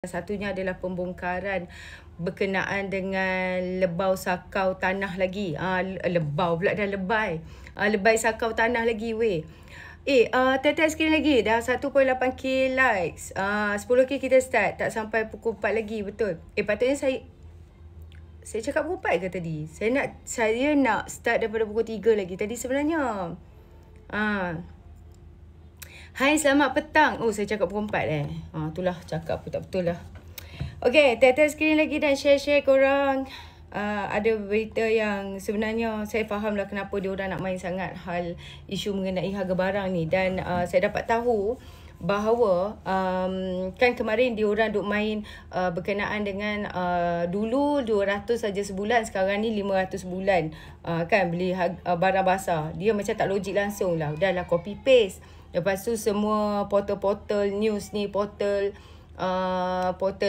Satunya adalah pembongkaran berkenaan dengan lebau sakau tanah lagi. Lebau pula dah lebay. Lebay sakau tanah lagi weh. Tetek sikit lagi. Dah 1.8k likes. 10k kita start. Tak sampai pukul 4 lagi. Betul. Patutnya saya cakap pukul 4 ke tadi? Saya nak start daripada pukul 3 lagi. Tadi sebenarnya. Hai, selamat petang. Saya cakap pukul 4 itulah cakap pun tak betul lah. Okay, tetes skrin lagi dan share-share korang. Ada berita yang sebenarnya saya faham lah kenapa diorang nak main sangat hal isu mengenai harga barang ni. Dan saya dapat tahu bahawa kan kemarin diorang duk main berkenaan dengan dulu 200 saja sebulan, sekarang ni 500 sebulan. Kan beli barang basah. Dia macam tak logik langsung lah. Dah lah copy paste. Lepas tu semua portal-portal news ni, portal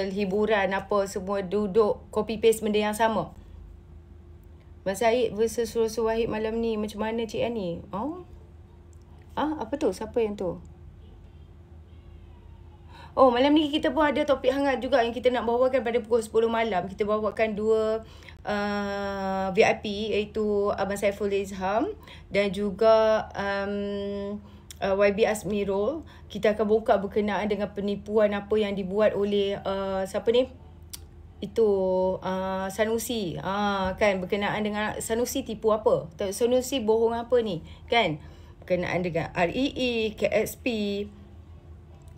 hiburan apa, semua duduk copy paste benda yang sama. Mas Syed versus Rasul Wahid malam ni, macam mana Cik Ani? Apa tu? Siapa yang tu? Malam ni kita pun ada topik hangat juga yang kita nak bawakan pada pukul 10 malam. Kita bawakan dua VIP, iaitu Abang Saiful Izham dan juga YB Asmirul. Kita akan buka berkenaan dengan penipuan apa yang dibuat oleh siapa ni? Itu Sanusi. Kan berkenaan dengan Sanusi tipu apa? Sanusi bohong apa ni? Kan? Berkenaan dengan REE, KXP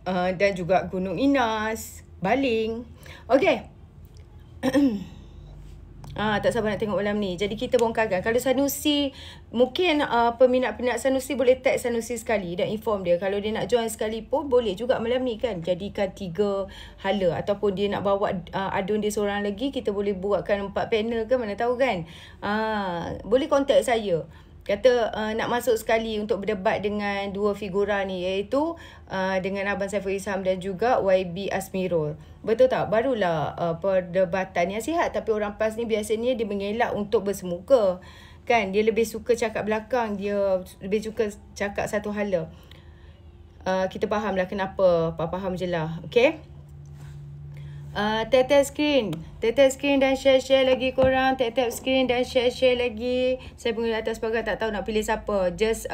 dan juga Gunung Inas, Baling. Okey. Tak sabar nak tengok malam ni. Jadi kita bongkarkan. Kalau Sanusi, mungkin peminat-peminat Sanusi boleh tag Sanusi sekali dan inform dia. Kalau dia nak join sekali pun boleh juga malam ni kan. Jadikan 3 hala. Ataupun dia nak bawa adun dia seorang lagi, kita boleh buatkan 4 panel ke, mana tahu kan. Boleh contact saya. Kata nak masuk sekali untuk berdebat dengan dua figura ni, iaitu dengan Abang Saiful Izham dan juga YB Asmirul. Betul tak? Barulah perdebatan yang sihat. Tapi orang PAS ni biasanya dia mengelak untuk bersemuka. Kan? Dia lebih suka cakap belakang. Dia lebih suka cakap satu hala. Kita faham lah kenapa. Faham je lah. Okay? Tap screen dan share lagi korang. Tap screen dan share lagi. Saya pengguna atas pagar tak tahu nak pilih siapa. Just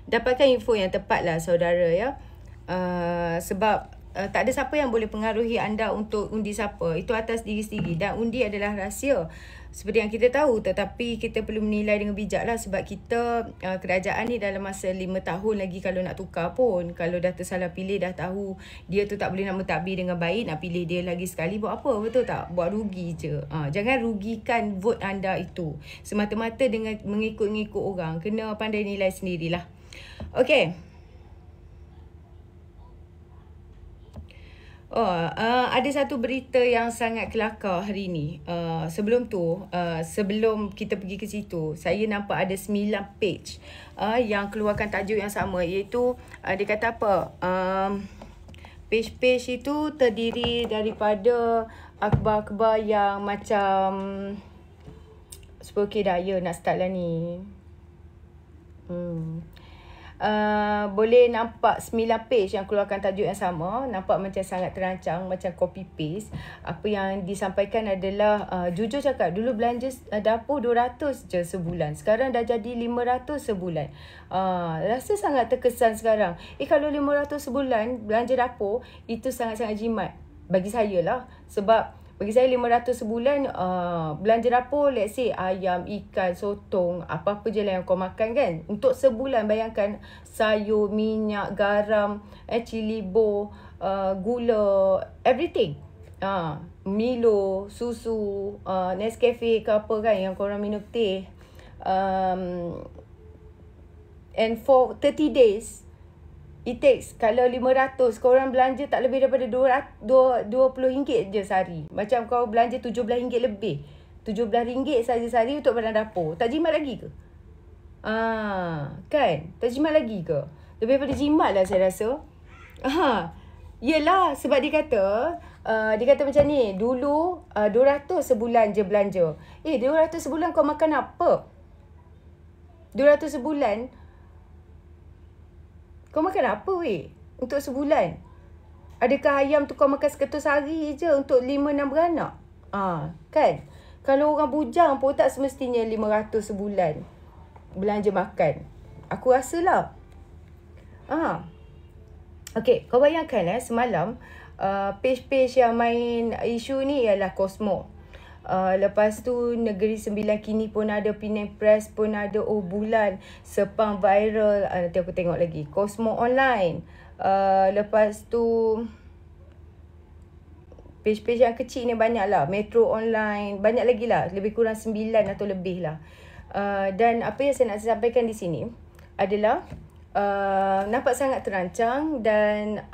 dapatkan info yang tepat lah saudara ya. Sebab tak ada siapa yang boleh pengaruhi anda untuk undi siapa. Itu atas diri sendiri. Dan undi adalah rahsia, seperti yang kita tahu. Tetapi kita perlu menilai dengan bijak lah. Sebab kita kerajaan ni dalam masa 5 tahun lagi kalau nak tukar pun. Kalau dah tersalah pilih, dah tahu dia tu tak boleh nak mentadbir dengan baik, nak pilih dia lagi sekali buat apa? Betul tak? Buat rugi je. Jangan rugikan vote anda itu semata-mata dengan mengikut-ngikut orang. Kena pandai nilai sendirilah. Okay. Ada satu berita yang sangat kelakar hari ni. Sebelum tu, sebelum kita pergi ke situ, saya nampak ada 9 page yang keluarkan tajuk yang sama, iaitu dia kata apa? Page-page itu terdiri daripada akhbar-akhbar yang macam 10k dah. Ya, nak start lah ni. Boleh nampak 9 page yang keluarkan tajuk yang sama. Nampak macam sangat terancang, macam copy paste. Apa yang disampaikan adalah jujur cakap, dulu belanja dapur 200 je sebulan, sekarang dah jadi 500 sebulan. Rasa sangat terkesan sekarang. Kalau 500 sebulan belanja dapur, itu sangat-sangat jimat bagi saya lah. Sebab bagi saya 500 sebulan belanja dapur, let's say ayam, ikan, sotong, apa-apa je lah yang kau makan kan. Untuk sebulan bayangkan sayur, minyak, garam, cili bo, gula, everything. Milo, susu, Nescafe ke apa kan yang korang minum teh. And for 30 days, it takes, kalau 500, korang belanja tak lebih daripada RM20 je sehari. Macam kau belanja RM17 lebih. RM17 saja sehari untuk barang dapur. Tak jimat lagi ke? Kan? Tak jimat lagi ke? Lebih daripada jimat lah saya rasa. Yelah, sebab dia kata macam ni. Dulu 200 sebulan je belanja. 200 sebulan kau makan apa? 200 sebulan kau makan apa weh? Untuk sebulan. Adakah ayam tu kau makan seketul sehari je untuk 5-6 beranak? Kan? Kalau orang bujang pun tak semestinya 500 sebulan belanja makan. Aku rasa lah. Okay, kau bayangkan semalam page-page yang main isu ni ialah Cosmo. Lepas tu Negeri Sembilan Kini pun ada, Penang Press pun ada, Oh Bulan, Sepang Viral, nanti aku tengok lagi, Cosmo Online. Lepas tu page-page yang kecil ni banyak lah, Metro Online, banyak lagi lah, lebih kurang 9 atau lebih lah. Dan apa yang saya nak sampaikan di sini adalah nampak sangat terancang. Dan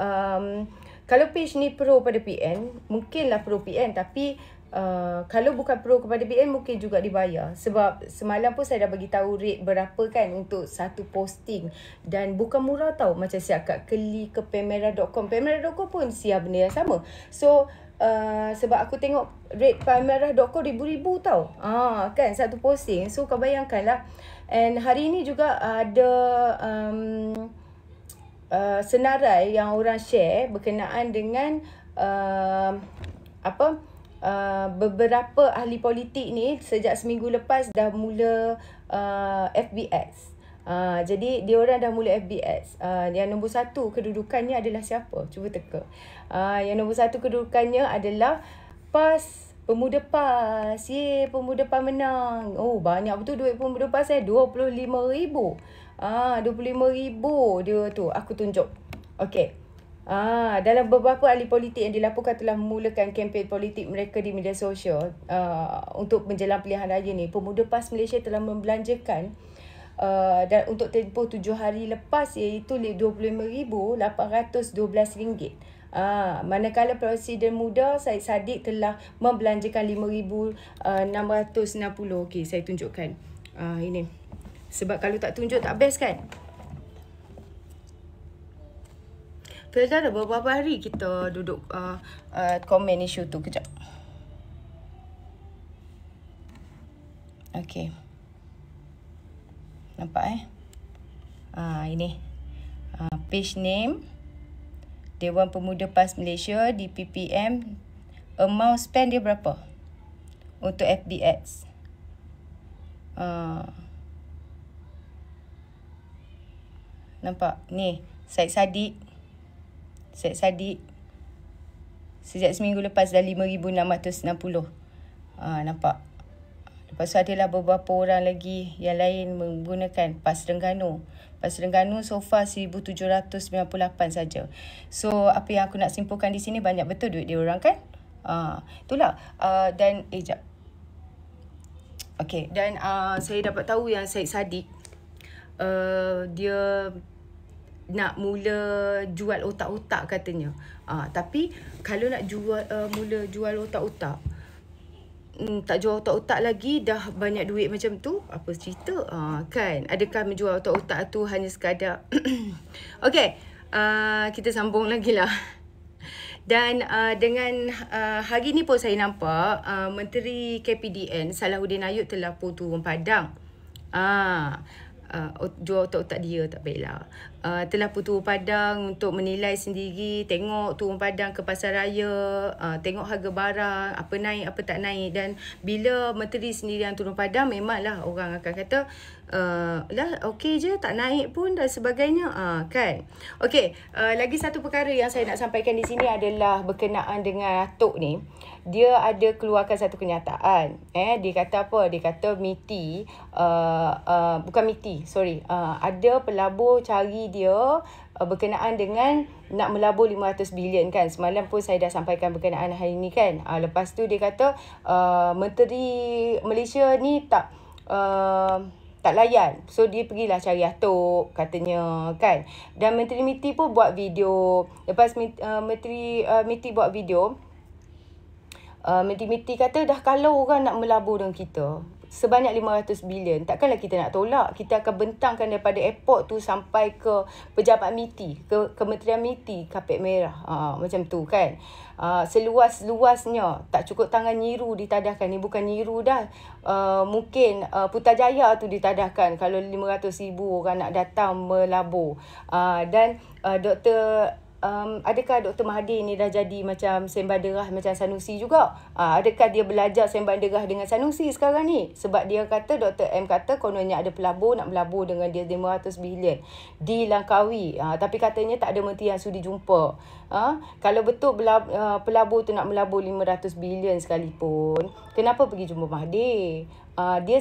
kalau page ni pro pada PN, mungkinlah pro PN, tapi kalau bukan pro kepada PN mungkin juga dibayar. Sebab semalam pun saya dah bagi tahu rate berapa kan untuk satu posting, dan bukan murah tau. Macam siap kat Keli ke Pemera.com, Pemera.com pun siap benda yang sama. So sebab aku tengok rate Pemera.com ribu-ribu tau, kan satu posting. So kau bayangkan lah. And hari ni juga ada senarai yang orang share berkenaan dengan beberapa ahli politik ni sejak seminggu lepas dah mula FBS. Jadi dia orang dah mula FBS. Yang nombor 1 kedudukannya adalah siapa? Cuba teka. Yang nombor 1 kedudukannya adalah PAS, Pemuda PAS. Pemuda PAS menang. Oh, banyak betul duit Pemuda PAS RM25,000. RM25,000 dia tu. Aku tunjuk. Okey. Dalam beberapa ahli politik yang dilaporkan telah memulakan kempen politik mereka di media sosial untuk menjelang pilihan raya ni, Pemuda PAS Malaysia telah membelanjakan dan untuk tempoh 7 hari lepas, iaitu RM25,812. Manakala Presiden Muda Syed Saddiq telah membelanjakan RM5,660. Okey, saya tunjukkan. Ini. Sebab kalau tak tunjuk tak best kan? Dah beberapa hari kita duduk komen isu tu. Kejap. Okey. Nampak ini. Page name Dewan Pemuda PAS Malaysia di PPM. Amount spend dia berapa untuk FBX? Nampak ni, Syed Saddiq sejak seminggu lepas dah 5,660. Nampak. Lepas tu adalah beberapa orang lagi yang lain menggunakan PAS Terengganu. PAS Terengganu so far 1,798 saja. So apa yang aku nak simpulkan di sini, banyak betul duit dia orang kan? Itulah. Dan jap. Okey, dan saya dapat tahu yang Syed Saddiq dia nak mula jual otak-otak katanya. Tapi kalau nak mula jual otak-otak, tak jual otak-otak lagi, dah banyak duit macam tu, apa cerita? Kan? Adakah menjual otak-otak tu hanya sekadar Okey, kita sambung lagi lah. Dan dengan hari ni pun saya nampak Menteri KPDN Salahuddin Ayub telah pun turun padang. Jual otak-otak dia tak baiklah. Telah pun turun padang untuk menilai sendiri, tengok turun padang ke pasar raya, tengok harga barang, apa naik, apa tak naik. Dan bila menteri sendiri yang turun padang, memanglah orang akan kata lah okey je, tak naik pun dan sebagainya, kan. Okey, lagi satu perkara yang saya nak sampaikan di sini adalah berkenaan dengan Atok ni. Dia ada keluarkan satu kenyataan. Dia kata apa? Dia kata MITI, bukan MITI, sorry. Ada pelabur cari dia berkenaan dengan nak melabur 500 bilion kan. Semalam pun saya dah sampaikan berkenaan hari ni kan. Lepas tu dia kata Menteri Malaysia ni tak layan. So dia pergilah cari Atok katanya kan. Dan Menteri MITI pun buat video. Lepas Menteri MITI buat video, Menteri MITI kata dah kalau orang nak melabur dengan kita sebanyak 500 bilion, takkanlah kita nak tolak. Kita akan bentangkan daripada airport tu sampai ke pejabat MITI, ke Kementerian MITI, kapet merah. Macam tu kan. Seluas-luasnya, tak cukup tangan Nyiru ditadahkan. Ni bukan Nyiru dah. Mungkin Putrajaya tu ditadahkan kalau 500,000 orang nak datang melabur. Dan Dr. adakah Dr. Mahathir ni dah jadi macam sembang derah macam Sanusi juga? Adakah dia belajar sembang derah dengan Sanusi sekarang ni? Sebab dia kata, Dr. M kata kononnya ada pelabur nak melabur dengan dia 500 bilion di Langkawi. Tapi katanya tak ada menteri yang sudi jumpa. Kalau betul pelabur tu nak melabur 500 bilion sekalipun, kenapa pergi jumpa Mahathir? Dia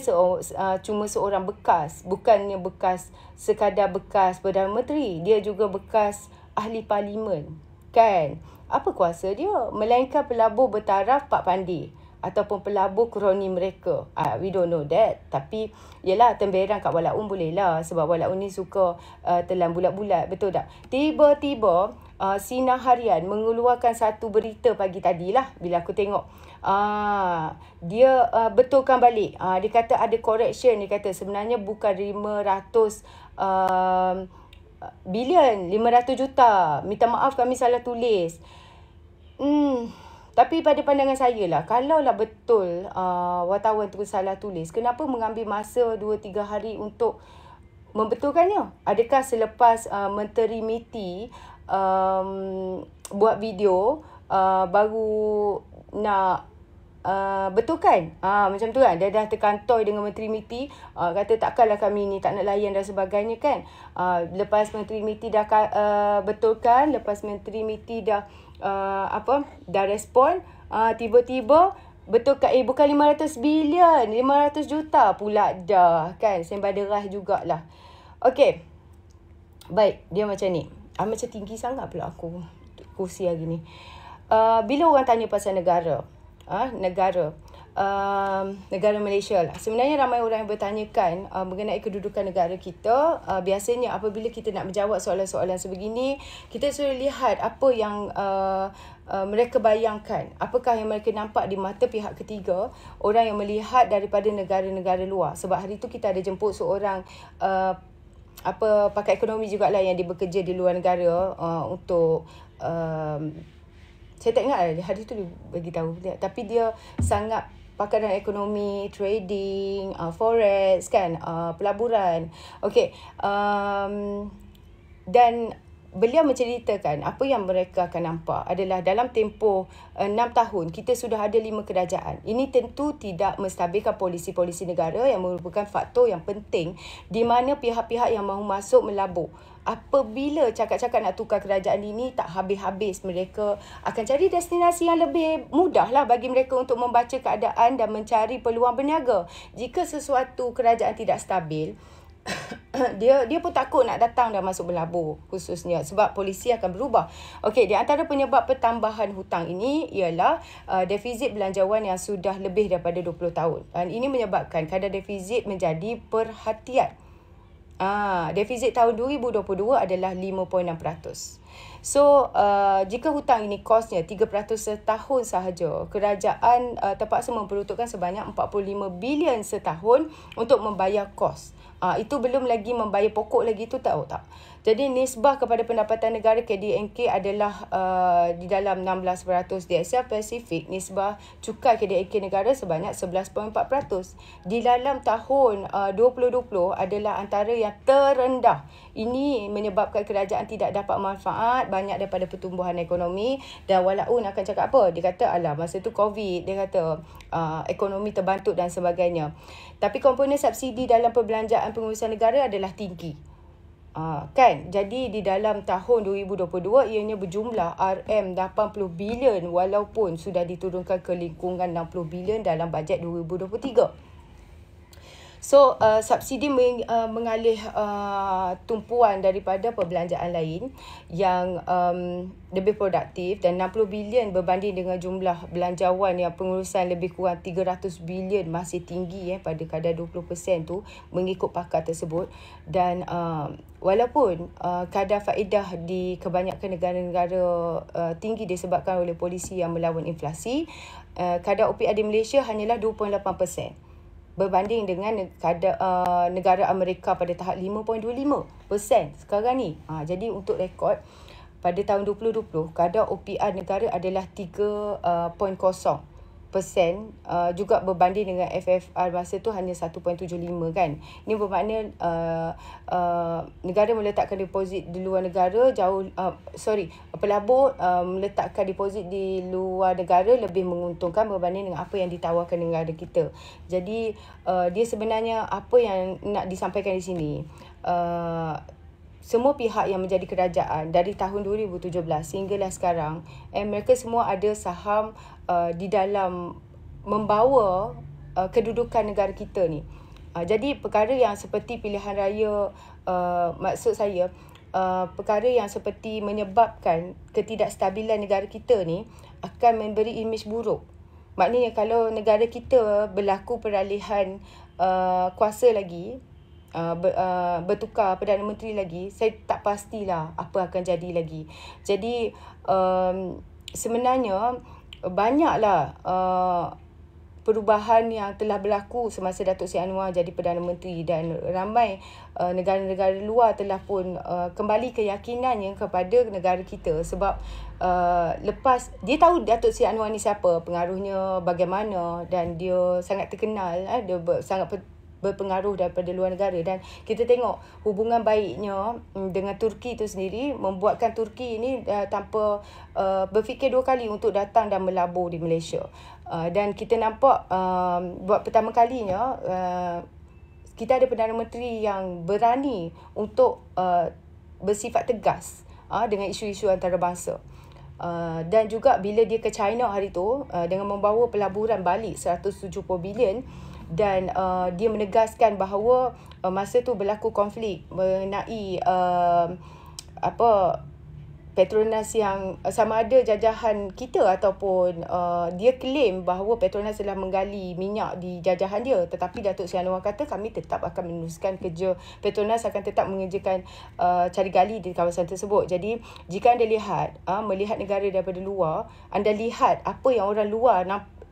cuma seorang bekas. Bukannya bekas sekadar bekas Perdana Menteri. Dia juga bekas ahli parlimen. Kan? Apa kuasa dia? Melainkan pelabur bertaraf Pak Pandi. Ataupun pelabur kroni mereka. We don't know that. Tapi, yelah, temberang kat Walaun boleh lah. Sebab Walaun ni suka telan bulat-bulat. Betul tak? Tiba-tiba, Sinar Harian mengeluarkan satu berita pagi tadi lah. Bila aku tengok. Dia betulkan balik. Dia kata ada correction. Dia kata sebenarnya bukan 500 bilion, 500 juta. Minta maaf kami salah tulis. Tapi pada pandangan saya lah, kalaulah betul wartawan tu salah tulis, kenapa mengambil masa 2-3 hari untuk membetulkannya? Adakah selepas Menteri MITI buat video baru nak betulkan? Macam tu kan, dia dah terkantoi dengan Menteri MITI, kata takkanlah kami ni tak nak layan dan sebagainya kan. Lepas Menteri MITI dah betulkan, lepas Menteri MITI dah dah respon, tiba-tiba betulkan bukan 500 bilion, 500 juta pula dah kan. Sembang derah jugalah. Okey, baik, dia macam ni. Macam tinggi sangat pula aku kursi hari ni. Bila orang tanya pasal negara, negara Malaysia lah. Sebenarnya ramai orang yang bertanyakan mengenai kedudukan negara kita. Biasanya apabila kita nak menjawab soalan-soalan sebegini, kita suruh lihat apa yang mereka bayangkan. Apakah yang mereka nampak di mata pihak ketiga, orang yang melihat daripada negara-negara luar. Sebab hari tu kita ada jemput seorang pakar ekonomi jugalah yang dia bekerja di luar negara untuk saya tak ingat hari tu dia bagi tahu, tapi dia sangat pakar dalam ekonomi, trading, forex kan, pelaburan. Okey, dan beliau menceritakan apa yang mereka akan nampak adalah dalam tempoh 6 tahun kita sudah ada 5 kerajaan. Ini tentu tidak menstabilkan polisi-polisi negara yang merupakan faktor yang penting di mana pihak-pihak yang mahu masuk melabur. Apabila cakap-cakap nak tukar kerajaan ini tak habis-habis, mereka akan cari destinasi yang lebih mudah lah bagi mereka untuk membaca keadaan dan mencari peluang berniaga. Jika sesuatu kerajaan tidak stabil, dia pun takut nak datang dan masuk berlabur, khususnya sebab polisi akan berubah. Okey, di antara penyebab pertambahan hutang ini ialah defisit belanjawan yang sudah lebih daripada 20 tahun. Dan ini menyebabkan kadar defisit menjadi perhatian. Defisit tahun 2022 adalah 5.6%. So, jika hutang ini kosnya 3% setahun sahaja, kerajaan terpaksa memperuntukkan sebanyak 45 bilion setahun untuk membayar kos. Itu belum lagi membayar pokok lagi, tu tahu tak? Jadi nisbah kepada pendapatan negara KDNK adalah di dalam 16%. Di Asia Pasifik, nisbah cukai KDNK negara sebanyak 11.4%. Di dalam tahun 2020 adalah antara yang terendah. Ini menyebabkan kerajaan tidak dapat manfaat banyak daripada pertumbuhan ekonomi. Dan Walaun akan cakap apa? Dia kata, alah masa tu COVID, dia kata ekonomi terbantuk dan sebagainya. Tapi komponen subsidi dalam perbelanjaan pengurusan negara adalah tinggi. Kan? Jadi di dalam tahun 2022 ianya berjumlah RM80 bilion walaupun sudah diturunkan ke lingkungan 60 bilion dalam bajet 2023. So, subsidi mengalih tumpuan daripada perbelanjaan lain yang lebih produktif, dan 60 bilion berbanding dengan jumlah belanjawan yang pengurusan lebih kurang 300 bilion masih tinggi pada kadar 20% tu mengikut pakar tersebut. Dan walaupun kadar faedah di kebanyakan negara-negara tinggi disebabkan oleh polisi yang melawan inflasi, kadar OPR di Malaysia hanyalah 2.8%. Berbanding dengan negara Amerika pada tahap 5.25% sekarang ni. Jadi untuk rekod, pada tahun 2020, kadar OPR negara adalah 3.0. juga berbanding dengan FFR masa tu hanya 1.75 kan. Ini bermakna negara meletakkan deposit di luar negara pelabur meletakkan deposit di luar negara lebih menguntungkan berbanding dengan apa yang ditawarkan negara kita. Jadi dia sebenarnya apa yang nak disampaikan di sini, semua pihak yang menjadi kerajaan dari tahun 2017 sehinggalah sekarang, mereka semua ada saham di dalam membawa kedudukan negara kita ni. Jadi perkara yang seperti pilihan raya, maksud saya perkara yang seperti menyebabkan ketidakstabilan negara kita ni akan memberi imej buruk. Maknanya kalau negara kita berlaku peralihan kuasa lagi, bertukar Perdana Menteri lagi, saya tak pastilah apa akan jadi lagi. Jadi sebenarnya banyaklah perubahan yang telah berlaku semasa Datuk Seri Anwar jadi Perdana Menteri, dan ramai negara-negara luar telah pun kembali keyakinannya kepada negara kita sebab lepas dia tahu Datuk Seri Anwar ni siapa, pengaruhnya bagaimana, dan dia sangat terkenal, dia sangat berpengaruh daripada luar negara, dan kita tengok hubungan baiknya dengan Turki itu sendiri membuatkan Turki ini tanpa berfikir dua kali untuk datang dan melabur di Malaysia. Dan kita nampak buat pertama kalinya kita ada Perdana Menteri yang berani untuk bersifat tegas dengan isu-isu antarabangsa. Dan juga bila dia ke China hari tu dengan membawa pelaburan balik 170 bilion, dan dia menegaskan bahawa masa tu berlaku konflik mengenai Petronas yang sama ada jajahan kita ataupun dia claim bahawa Petronas telah menggali minyak di jajahan dia, tetapi Datuk Seri Anwar kata kami tetap akan meneruskan kerja, Petronas akan tetap mengerjakan cari gali di kawasan tersebut. Jadi jika anda melihat negara daripada luar, anda lihat apa yang orang luar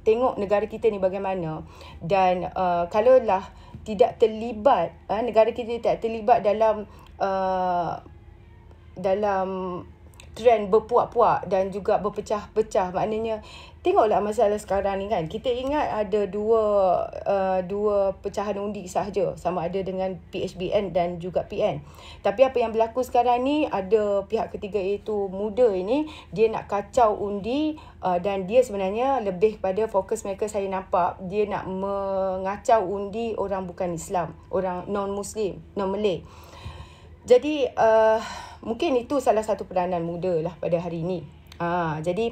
tengok negara kita ni bagaimana, dan kalaulah tidak terlibat, negara kita tidak terlibat dalam trend berpuak-puak dan juga berpecah-pecah. Maknanya tengoklah masalah sekarang ni kan, kita ingat ada dua pecahan undi sahaja, sama ada dengan PHBN dan juga PN. Tapi apa yang berlaku sekarang ni, ada pihak ketiga iaitu MUDA ini, dia nak kacau undi, dan dia sebenarnya lebih pada fokus mereka, saya nampak dia nak mengacau undi orang bukan Islam, orang non-Muslim, non-Malay. Jadi mungkin itu salah satu peranan MUDA lah pada hari ini. Jadi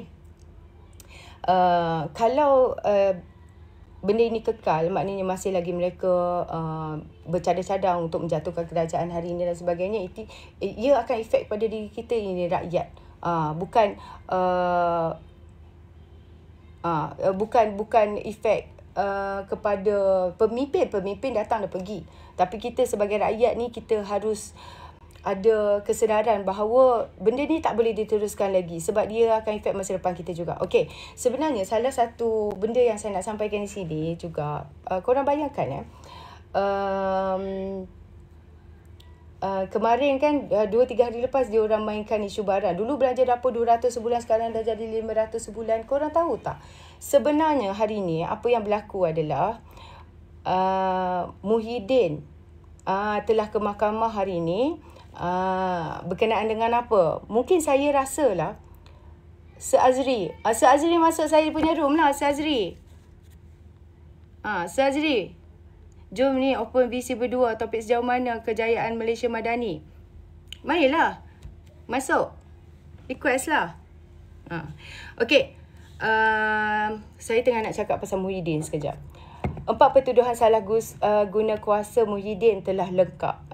kalau benda ini kekal, maknanya masih lagi mereka bercadang-cadang untuk menjatuhkan kerajaan hari ini dan sebagainya, ia akan efek pada diri kita ini, rakyat. Bukan efek kepada pemimpin datang dan pergi, tapi kita sebagai rakyat ni, kita harus ada kesedaran bahawa benda ni tak boleh diteruskan lagi sebab dia akan efek masa depan kita juga. Okey, sebenarnya salah satu benda yang saya nak sampaikan di sini juga, korang bayangkan kemarin kan 2-3 hari lepas dia orang mainkan isu barang. Dulu belanja dapur 200 sebulan, sekarang dah jadi 500 sebulan. Korang tahu tak? Sebenarnya hari ni apa yang berlaku adalah Muhyiddin telah ke mahkamah hari ni berkenaan dengan apa? Mungkin saya rasalah Azri masuk saya punya room lah. Azri, jom ni open VC berdua, topik sejauh mana kejayaan Malaysia Madani. Marilah masuk, request lah. Okey, saya tengah nak cakap pasal Muhyiddin sekejap. 4 pertuduhan salah guna kuasa Muhyiddin telah lengkap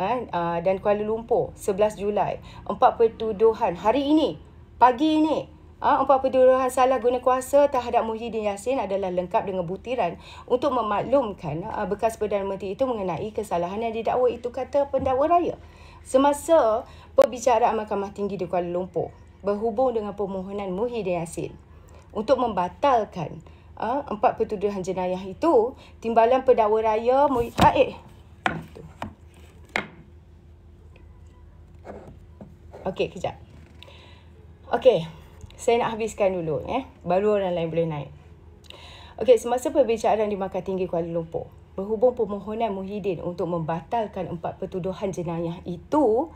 dan Kuala Lumpur 11 Julai. 4 pertuduhan hari ini, pagi ini, 4 pertuduhan salah guna kuasa terhadap Muhyiddin Yassin adalah lengkap dengan butiran untuk memaklumkan bekas Perdana Menteri itu mengenai kesalahan yang didakwa itu, kata pendakwa raya semasa perbicaraan Mahkamah Tinggi di Kuala Lumpur berhubung dengan permohonan Muhyiddin Yassin untuk membatalkan 4 pertuduhan jenayah itu. Timbalan pendakwa raya Okey, kejap. Okey, saya nak habiskan dulu baru orang lain boleh naik. Okey, semasa perbicaraan di Mahkamah Tinggi Kuala Lumpur, berhubung permohonan Muhyiddin untuk membatalkan 4 pertuduhan jenayah itu,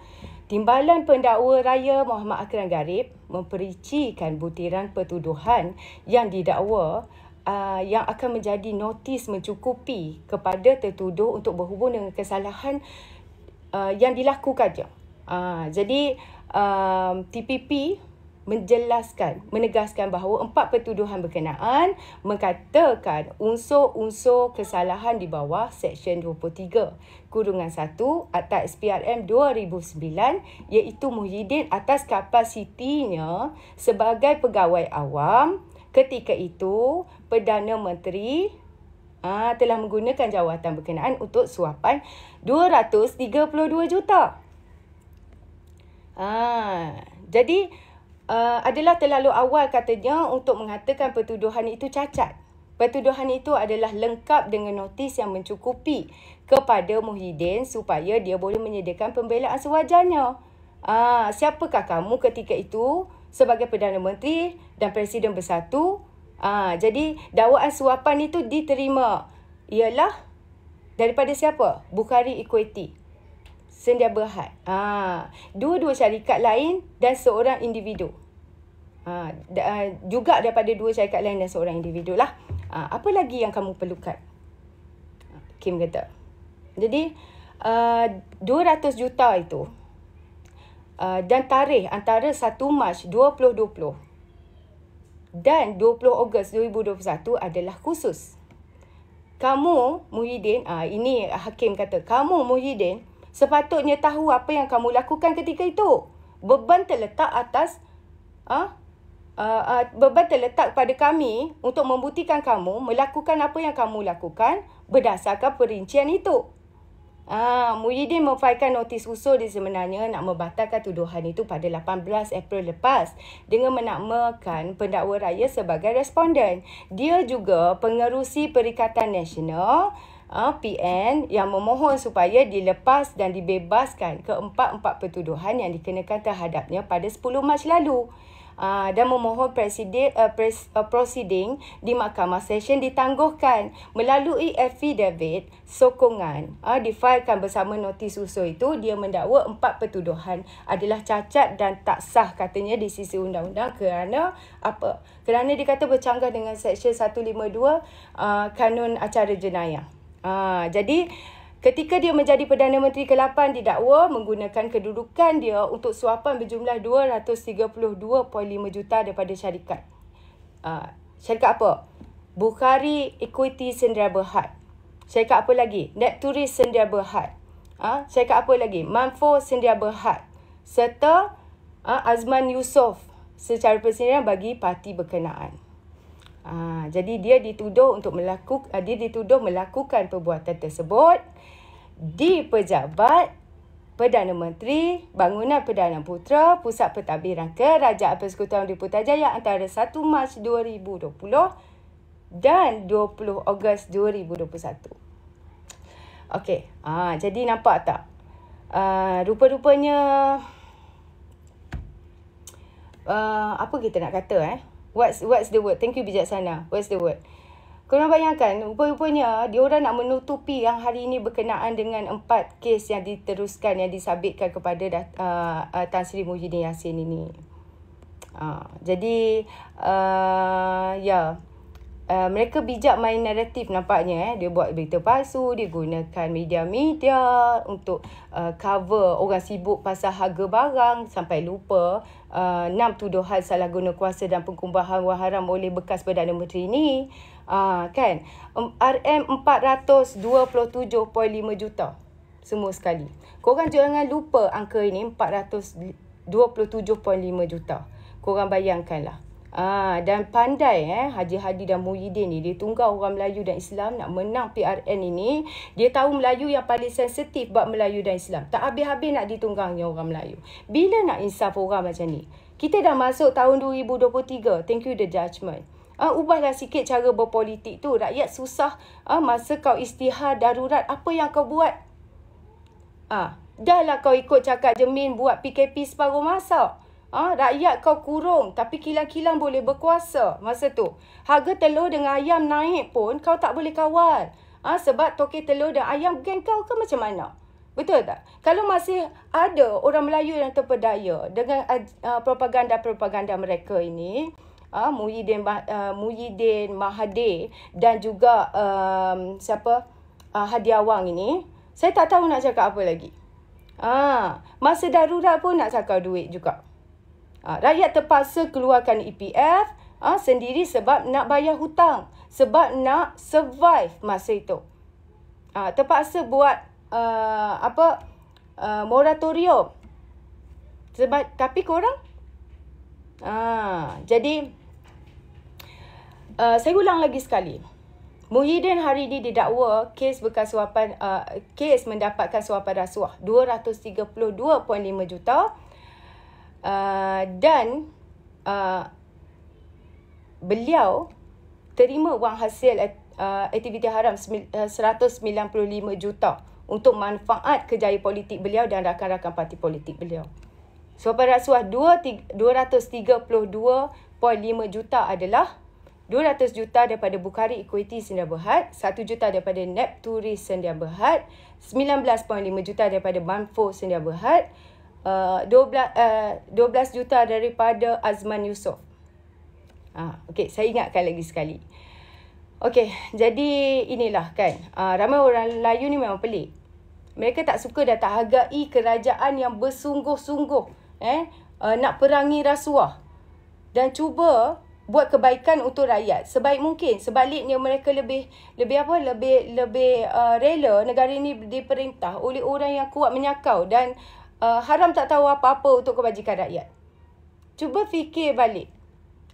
Timbalan Pendakwa Raya Muhammad Akram Garib memperincikan butiran pertuduhan yang didakwa yang akan menjadi notis mencukupi kepada tertuduh untuk berhubung dengan kesalahan yang dilakukannya. Jadi TPP menegaskan bahawa 4 pertuduhan berkenaan mengatakan unsur-unsur kesalahan di bawah Seksyen 23 kurungan 1 Akta SPRM 2009, iaitu Muhyiddin atas kapasitinya sebagai pegawai awam ketika itu Perdana Menteri telah menggunakan jawatan berkenaan untuk suapan 232 juta. Jadi adalah terlalu awal katanya untuk mengatakan pertuduhan itu cacat. Pertuduhan itu adalah lengkap dengan notis yang mencukupi kepada Muhyiddin supaya dia boleh menyediakan pembelaan sewajarnya. Siapakah kamu ketika itu sebagai Perdana Menteri dan Presiden Bersatu? Jadi dakwaan suapan itu diterima ialah daripada siapa? Bukhari Equity, Sedia Berhad, dua-dua syarikat lain dan seorang individu. Juga daripada 2 syarikat lain dan seorang individu lah. Apa lagi yang kamu perlukan? Kim kata. Jadi 200 juta itu dan tarikh antara 1 Mac 2020 dan 20 Ogos 2021 adalah khusus. Kamu Muhyiddin, ini Hakim kata, kamu Muhyiddin sepatutnya tahu apa yang kamu lakukan ketika itu. Beban terletak atas beban terletak pada kami untuk membuktikan kamu melakukan apa yang kamu lakukan berdasarkan perincian itu. Muhyiddin memfailkan notis usul dia sebenarnya nak membatalkan tuduhan itu pada 18 April lepas dengan menamakan pendakwa raya sebagai responden. Dia juga pengerusi Perikatan Nasional PN yang memohon supaya dilepas dan dibebaskan keempat-empat pertuduhan yang dikenakan terhadapnya pada 10 Mac lalu. Dan memohon proceeding di Mahkamah Session ditangguhkan melalui affidavit sokongan difailkan bersama notis usul itu. Dia mendakwa 4 pertuduhan adalah cacat dan tak sah katanya di sisi undang-undang kerana apa? Kerana dikata bercanggah dengan Seksyen 152 Kanun Acara Jenayah. Jadi ketika dia menjadi Perdana Menteri ke-8 didakwa menggunakan kedudukan dia untuk suapan berjumlah 232.5 juta daripada syarikat. Syarikat apa? Bukhari Equity Sedia Berhad. Syarikat apa lagi? Nepturis Sedia Berhad. Syarikat apa lagi? Manfo Sedia Berhad. Serta Azman Yusof secara persendirian bagi parti berkenaan. Jadi dia dituduh melakukan perbuatan tersebut di pejabat Perdana Menteri, Bangunan Perdana Putra, Pusat Pentadbiran Kerajaan Persekutuan di Putrajaya antara 1 Mac 2020 dan 20 Ogos 2021. Okey, jadi nampak tak? Rupa-rupanya apa kita nak kata What's the word? Thank you bijaksana. What's the word? Korang bayangkan, rupa-rupanya diorang nak menutupi yang hari ini berkenaan dengan 4 kes yang diteruskan, yang disabitkan kepada Tan Sri Muhyiddin Yassin ini. Jadi, mereka bijak main naratif nampaknya. Dia buat berita palsu, dia gunakan media-media untuk cover orang sibuk pasal harga barang sampai lupa 6 tuduhan salah guna kuasa dan pengkumbahan wang haram oleh bekas Perdana Menteri ini. Kan? RM 427.5 juta semua sekali. Korang jangan lupa angka ini 427.5 juta. Korang bayangkanlah. Dan pandai Haji Hadi dan Muhyiddin ni, dia tunggal orang Melayu dan Islam nak menang PRN ini. Dia tahu Melayu yang paling sensitif bab Melayu dan Islam. Tak habis-habis nak ditunggangnya orang Melayu. Bila nak insaf orang macam ni? Kita dah masuk tahun 2023. Thank you the judgment. Ubahlah sikit cara berpolitik tu. Rakyat susah. Masa kau istihar darurat, apa yang kau buat? Dah lah kau ikut cakap Jemin buat PKP separuh masa. Rakyat kau kurung tapi kilang-kilang boleh berkuasa masa tu. Harga telur dengan ayam naik pun kau tak boleh kawal. Sebab tokek telur dan ayam geng kau ke macam mana? Betul tak? Kalau masih ada orang Melayu yang terpedaya dengan propaganda-propaganda mereka ini, Muhyiddin Mahathir dan juga Hadi Awang ini, saya tak tahu nak cakap apa lagi. Masa darurat pun nak cakap duit juga. Rakyat terpaksa keluarkan EPF sendiri sebab nak bayar hutang. Sebab nak survive masa itu. Terpaksa buat moratorium. Tapi korang? Jadi, saya ulang lagi sekali. Muhyiddin hari ini didakwa kes mendapatkan suapan rasuah 232.5 juta. Dan beliau terima wang hasil aktiviti haram 195 juta untuk manfaat kerjaya politik beliau dan rakan-rakan parti politik beliau. Suapan rasuah 232.5 juta adalah 200 juta daripada Bukhari Equity Sedia Berhad, 1 juta daripada Nepturis Sedia Berhad, 19.5 juta daripada Manfo Sedia Berhad, 12 juta daripada Azman Yusof. Okey, saya ingatkan lagi sekali. Okey, jadi inilah kan. Ramai orang Melayu ni memang pelik. Mereka tak suka dan tak hargai kerajaan yang bersungguh-sungguh nak perangi rasuah dan cuba buat kebaikan untuk rakyat sebaik mungkin. Sebaliknya mereka lebih rela negara ini diperintah oleh orang yang kuat menyakau dan haram tak tahu apa-apa untuk kebajikan rakyat. Cuba fikir balik.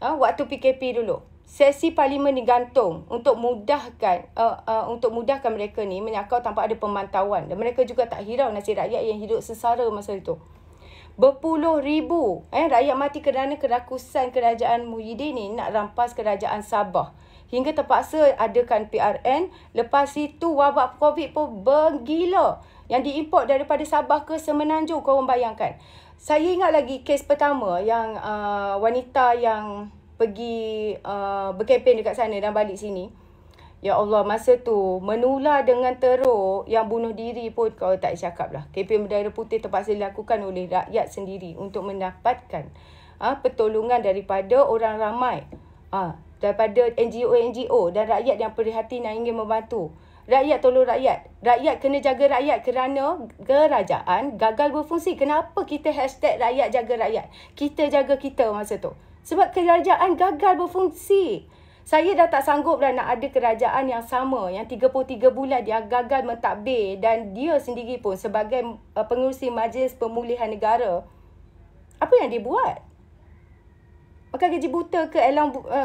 Waktu PKP dulu. Sesi parlimen digantung untuk mudahkan mereka ni menyakau tanpa ada pemantauan. Dan mereka juga tak hirau nasib rakyat yang hidup sengsara masa itu. Berpuluh ribu rakyat mati kerana kerakusan kerajaan Muhyiddin ni nak rampas kerajaan Sabah. Hingga terpaksa adakan PRN. Lepas itu wabak COVID pun bergila. Yang diimport daripada Sabah ke Semenanjung, korang bayangkan. Saya ingat lagi kes pertama yang wanita yang pergi berkempen dekat sana dan balik sini. Ya Allah, masa tu menular dengan teruk yang bunuh diri pun kau tak cakap lah. Kempen bendera putih terpaksa dilakukan oleh rakyat sendiri untuk mendapatkan pertolongan daripada orang ramai. Daripada NGO dan rakyat yang prihatin yang ingin membantu. Rakyat tolong rakyat. Rakyat kena jaga rakyat kerana kerajaan gagal berfungsi. Kenapa kita hashtag rakyat jaga rakyat? Kita jaga kita masa tu. Sebab kerajaan gagal berfungsi. Saya dah tak sanggup dah nak ada kerajaan yang sama. Yang 33 bulan dia gagal mentadbir. Dan dia sendiri pun sebagai pengerusi Majlis Pemulihan Negara. Apa yang dia buat? Makan gaji buta ke?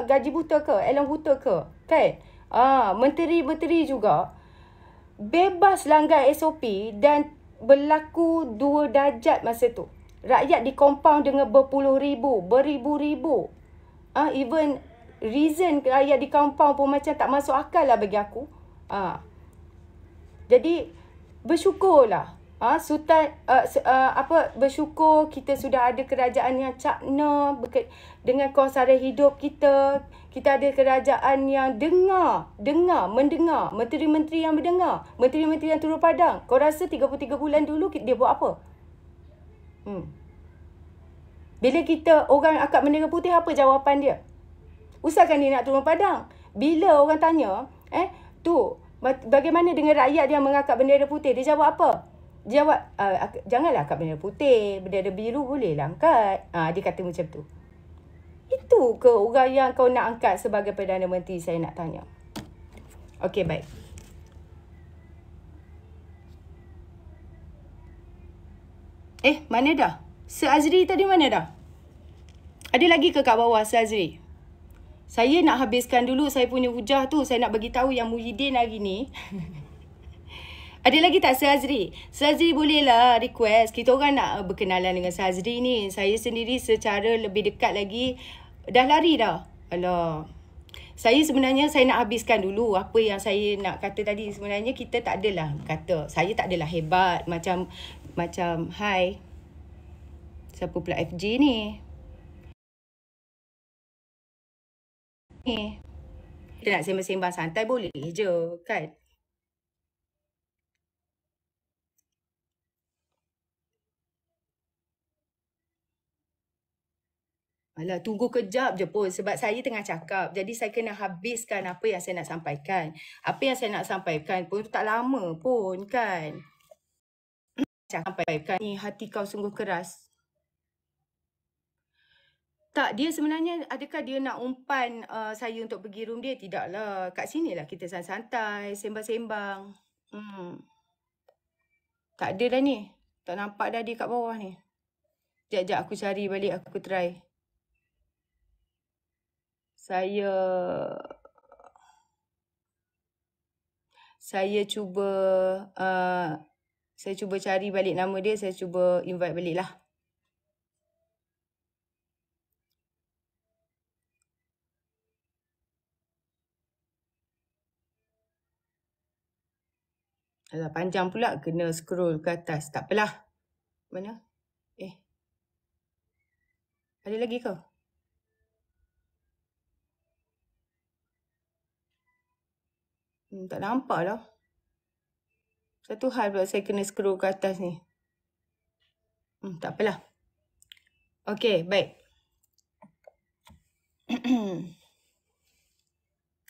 Gaji buta ke? Elang buta ke? Kan? Menteri-menteri juga bebas langgar SOP dan berlaku 2 darjat masa tu. Rakyat di compound dengan berpuluh ribu, beribu-ribu. Even reason rakyat di compound pun macam tak masuk akal lah bagi aku. Jadi bersyukurlah. Bersyukur kita sudah ada kerajaan yang cakna dengan kos sara hidup kita. Kita ada kerajaan yang mendengar. Menteri-menteri yang mendengar. Menteri-menteri yang turun padang. Kau rasa 33 bulan dulu dia buat apa? Bila kita orang akad bendera putih, apa jawapan dia? Usahakan dia nak turun padang. Bila orang tanya, bagaimana dengan rakyat yang mengangkat bendera putih? Dia jawab apa? Dia jawab, janganlah angkat bendera putih, bendera biru bolehlah angkat. Dia kata macam tu. Itu ke orang yang kau nak angkat sebagai Perdana Menteri, saya nak tanya. Okey, baik. Mana dah? Sir Azri tadi mana dah? Ada lagi ke kat bawah Sir Azri? Saya nak habiskan dulu saya punya hujah tu. Saya nak bagi tahu yang Muhyiddin hari ni. Ada lagi tak Sir Azri? Sir Azri bolehlah request. Kita orang nak berkenalan dengan Sir Azri ni. Saya sendiri secara lebih dekat lagi. Dah lari dah. Alah. Saya nak habiskan dulu apa yang saya nak kata tadi. Sebenarnya kita tak adalah kata. Saya tak adalah hebat. Macam hai. Siapa pula FJ ni? Kita nak sembang-sembang santai boleh je kan. Alah, tunggu kejap je pun sebab saya tengah cakap. Jadi saya kena habiskan apa yang saya nak sampaikan. Apa yang saya nak sampaikan pun tak lama pun kan. Sampaikan ni hati kau sungguh keras. Tak, dia sebenarnya adakah dia nak umpan saya untuk pergi room dia? Tidaklah. Kat sinilah kita santai, sembang-sembang. Tak ada dah ni. Tak nampak dah dia kat bawah ni. Sekejap aku cari balik, aku try. Saya cuba cari balik nama dia, saya cuba invite balik lah. Alah, panjang pula kena scroll ke atas. Tak apalah. Mana? Ada lagi kau? Tak nampak lah. Satu hal pula saya kena scroll ke atas ni. Tak apalah. Okey, baik.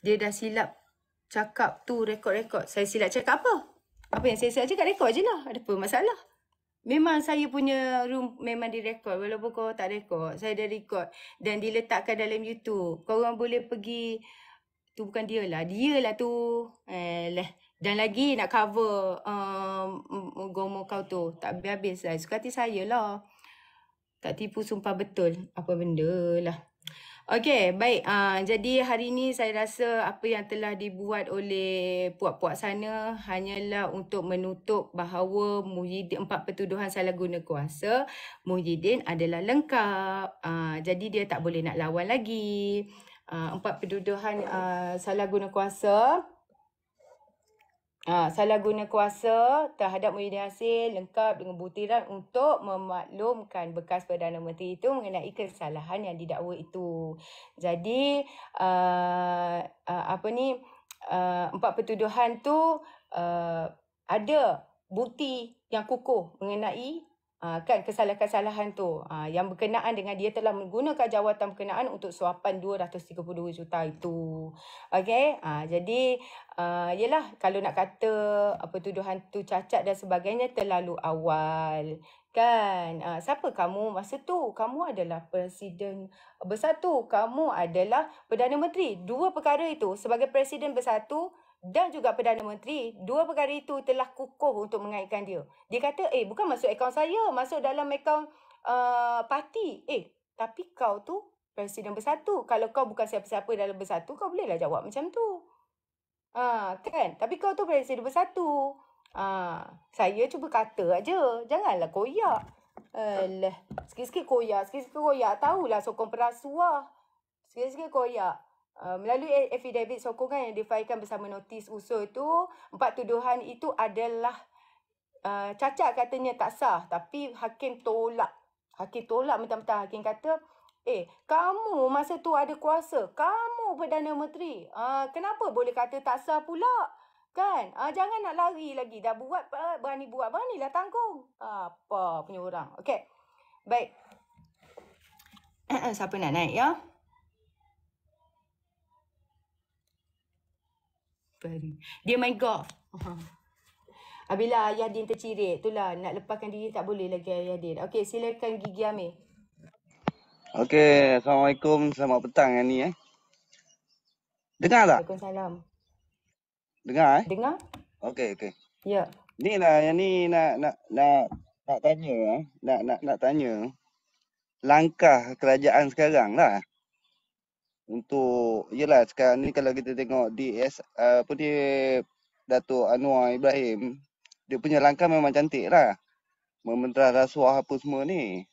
Dia dah silap cakap tu rekod-rekod. Saya silap cakap apa? Apa yang saya silap cakap rekod je lah. Ada apa masalah? Memang saya punya room memang direkod. Walaupun kau tak rekod, saya dah rekod. Dan diletakkan dalam YouTube. Korang boleh pergi. Tu bukan dia lah. Dia lah tu. Dan lagi nak cover gomo kau tu. Tak habis-habis lah. Suka hati saya lah. Tak tipu sumpah betul. Apa benda lah. Okey, baik. Jadi hari ini saya rasa apa yang telah dibuat oleh puak-puak sana hanyalah untuk menutup bahawa Muhyiddin, 4 pertuduhan salah guna kuasa, Muhyiddin adalah lengkap. Jadi dia tak boleh nak lawan lagi. 4 pertuduhan salah guna kuasa. Salah guna kuasa terhadap Muhyiddin Yassin lengkap dengan buktiran untuk memaklumkan bekas Perdana Menteri itu mengenai kesalahan yang didakwa itu. Jadi, 4 pertuduhan tu ada bukti yang kukuh mengenai kan kesalahan-kesalahan tu yang berkenaan dengan dia telah menggunakan jawatan berkenaan untuk suapan 232 juta itu. Okey, jadi yelah kalau nak kata pertuduhan tu cacat dan sebagainya terlalu awal kan. Siapa kamu masa tu? Kamu adalah Presiden Bersatu, kamu adalah Perdana Menteri. Dua perkara itu sebagai Presiden Bersatu dan juga Perdana Menteri, dua perkara itu telah kukuh untuk mengaitkan dia. Dia kata, bukan masuk akaun saya, masuk dalam akaun parti. Tapi kau tu Presiden Bersatu. Kalau kau bukan siapa-siapa dalam Bersatu, kau bolehlah jawab macam tu. Kan? Tapi kau tu Presiden Bersatu. Saya cuba kata aja. Janganlah koyak. Alah, sikit-sikit koyak, sikit-sikit koyak. Tahulah sokong perasuah. Sikit-sikit koyak. Melalui affidavit sokongan yang difailkan bersama notis usul itu, 4 tuduhan itu adalah cacat katanya tak sah. Tapi hakim tolak. Hakim tolak mentah-mentah. Hakim kata, kamu masa tu ada kuasa. Kamu Perdana Menteri. Kenapa boleh kata tak sah pula? Kan? Jangan nak lari lagi. Dah buat, berani buat. Beranilah tanggung. Apa punya orang. Okey. Baik. Siapa nak naik ya? Dia main golf. Bila Ayah Din tercirit, itulah nak lepaskan diri tak boleh lagi Ayah Din. Okey, silakan Gigi Amir. Okey, Assalamualaikum. Selamat petang yang ni Dengar tak? Waalaikumsalam. Dengar Dengar? Okey. Ya. Ni lah yang ni nak tanya nak tanya langkah kerajaan sekarang lah untuk yelah sekarang ni kalau kita tengok Datuk Anwar Ibrahim, dia punya langkah memang cantik lah. Mementerah rasuah apa semua ni.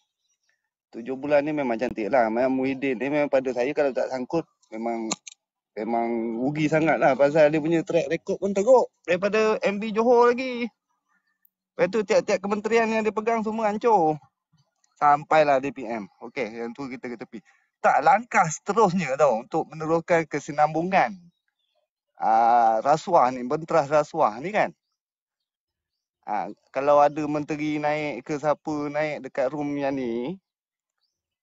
7 bulan ni memang cantik lah. Memang Muhyiddin ni memang pada saya kalau tak sangkut memang rugi sangat lah. Pasal dia punya track record pun teruk daripada MB Johor lagi. Lepas tu tiap-tiap kementerian yang dia pegang semua hancur. Sampailah DPM. Okey, yang tu kita ke tepi. letak langkah seterusnya tau untuk meneruskan kesinambungan rasuah ni, benterah rasuah ni kan. Kalau ada menteri naik ke siapa naik dekat room yang ni,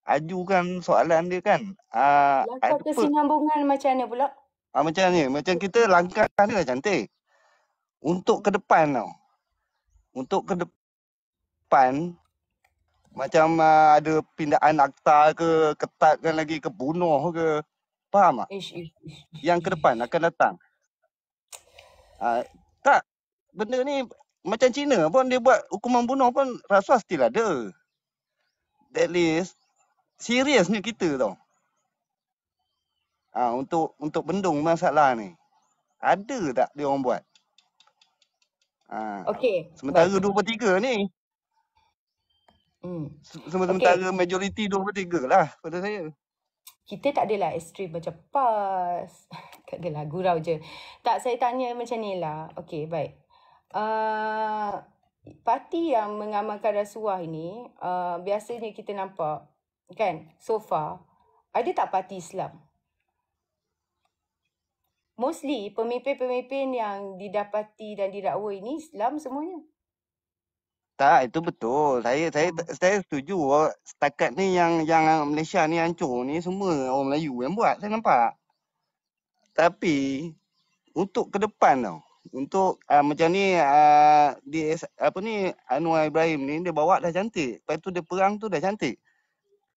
ajukan soalan dia kan. Langkah kesinambungan macam mana pula? Macam ni, macam kita langkah ni dah cantik. Untuk ke depan tau. Untuk ke depan, macam ada pindaan akta ke, ketatkan lagi ke, bunuh ke. Faham tak? Yang ke depan akan datang. Tak, benda ni macam Cina pun dia buat hukuman bunuh pun rasuah still ada. At least seriusnya kita tau. Untuk bendung masalah ni. Ada tak dia orang buat? Okey. Sementara 2/3 ni. Sementara majoriti 2/3 lah pada saya. Kita tak adalah ekstrim macam PAS. Tak adalah, gurau je. Tak, saya tanya macam ni lah. Okey, baik. Parti yang mengamalkan rasuah ini, biasanya kita nampak, kan, so far, ada tak parti Islam? Mostly, pemimpin-pemimpin yang didapati dan didakwa ini Islam semuanya. Tak, itu betul. Saya setuju. Setakat ni yang Malaysia ni hancur ni semua orang Melayu yang buat, saya nampak. Tapi untuk ke depan tau. Untuk macam ni Anwar Ibrahim ni dia bawa dah cantik. Lepas tu dia perang tu dah cantik.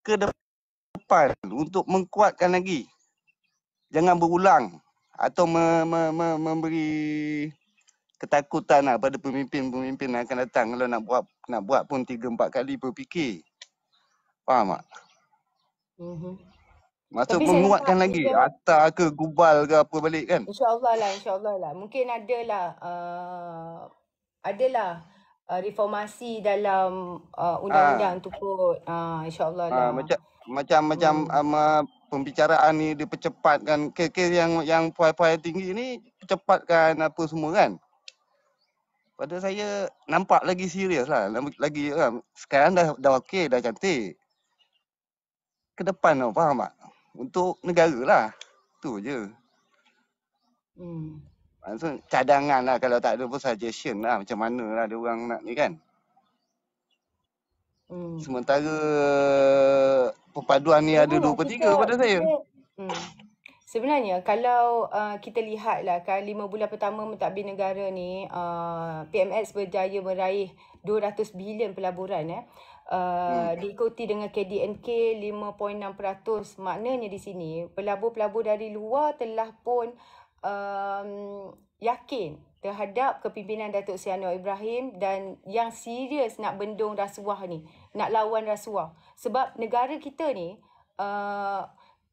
Ke depan untuk mengkuatkan lagi. Jangan berulang atau memberi ketakutan lah pada pemimpin-pemimpin yang akan datang kalau nak buat pun 3-4 kali berfikir. Faham tak? Maksud menguatkan lagi atar ke gubal ke apa balik kan. InsyaAllah lah. Mungkin adalah reformasi dalam undang-undang tu kot. InsyaAllah lah. Macam pembicaraan ni dipercepatkan. Kes yang poin-poin tinggi ni percepatkan apa semua kan. Pada saya nampak lagi serius lah. Lagi sekarang dah okey, dah cantik. Ke depan tau, faham tak? Untuk negara lah. Tu je. Maksud cadangan lah, kalau tak ada pun suggestion lah. Macam mana lah dia orang nak ni kan. Sementara perpaduan ni ada 2/3 pada saya. Sebenarnya kalau kita lihat lah kan 5 bulan pertama mentadbir negara ni, PMX berjaya meraih 200 bilion pelaburan. Diikuti dengan KDNK 5.6%. Maknanya di sini pelabur-pelabur dari luar telah pun yakin terhadap kepimpinan Datuk Seri Anwar Ibrahim dan yang serius nak bendung rasuah ni, nak lawan rasuah. Sebab negara kita ni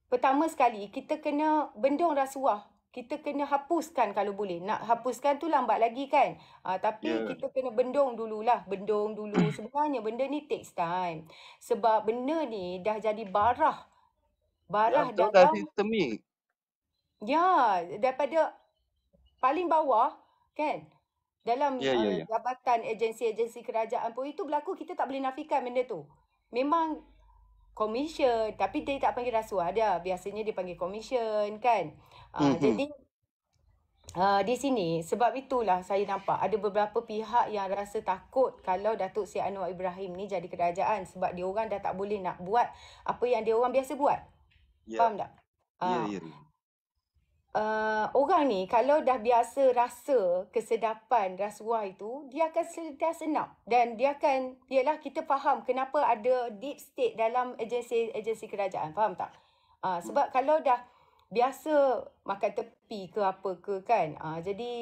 pertama sekali kita kena bendung rasuah. Kita kena hapuskan kalau boleh. Nak hapuskan tu lambat lagi kan. Tapi kita kena bendung dululah. Bendung dulu. Sebenarnya benda ni takes time. Sebab benda ni dah jadi barah. Barah dalam... dah sistemik. Ya, daripada paling bawah kan. Dalam jabatan agensi-agensi kerajaan pun itu berlaku, kita tak boleh nafikan benda tu. Memang commission, tapi dia tak panggil rasuah dia. Biasanya dia panggil commission kan. Jadi di sini sebab itulah saya nampak ada beberapa pihak yang rasa takut kalau Datuk Seri Anwar Ibrahim ni jadi kerajaan sebab dia orang dah tak boleh nak buat apa yang dia orang biasa buat. Faham tak? Orang ni kalau dah biasa rasa kesedapan rasuah itu, dia akan sentiasa nak. Dan dia akan, ialah kita faham kenapa ada deep state dalam agensi kerajaan. Faham tak? Sebab kalau dah biasa makan tepi ke apa ke kan. Jadi